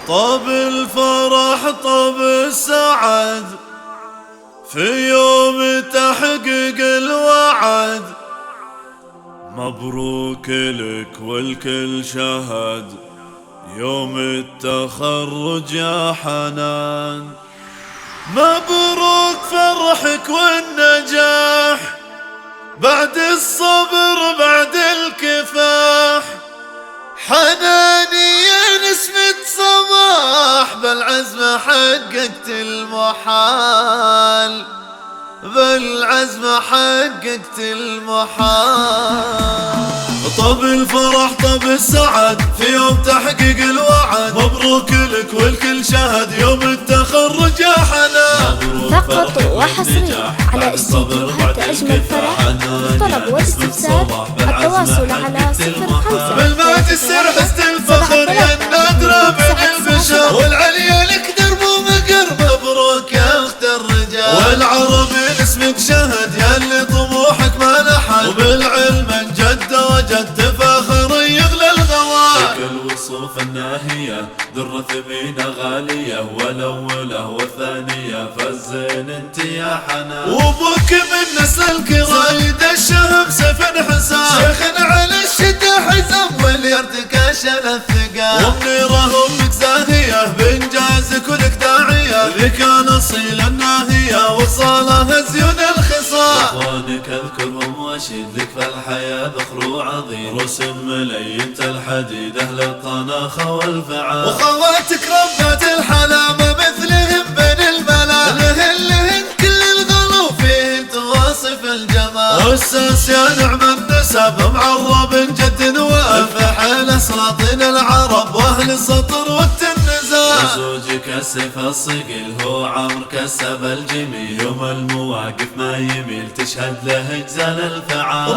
طاب الفرح طاب السعد في يوم تحقق الوعد، مبروك لك والكل شهد يوم التخرج يا حنان. مبروك فرحك والنجاح بعد الصبر بعد الكفاح، حناني يا نسمة صباح بالعزم حققت المحال، بالعزم حققت المحال. طب الفرح طب السعد في يوم تحقيق الوعد، مبروك لك والكل شهد يوم التخرج يا حنان. فقط وحصريا على استديوهات أجمل فرح. للطلب والاستفسار التواصل على 05 بالماجستير حزت الفخر يا النادرة بين البشر، والعليا لك درب ومقر مبروك يا اخت الرجال، والعربي اسمك شهد يا اللي طموحك ما نحد، وبالعلم انجد وجدت فخر يغلى الغوال. كل وصوف الناهية در ثمينة غالية، والأولى والثانية فالزين انت يا حنان، وابوك من نسلك رايد الشهم سيف حسام، شيخ على الشدة حزم واليرتك شل الثقال، ومنيره امك زاهية بانجازك ولك داعية، ذيك اصيل الناهية وصالها زيون الخصال. اخوانك اذكرهم واشيد لك فالحياة ذخر عظيم، رسم ملينة الحديد اهل الطناخة والفعال، وخواتك ربات الحلامة مثلهم بين الملا، لهن كل الغلو فيهن تواصف الجمال، والساس يا نعم النسب معرب جد وافح لسلاطين العرب واهل السطر والتنزال، وزوجك السيف الصقيل هو عمر كسب الجميل، يوم المواقف ما يميل تشهد له اجزال الفعال.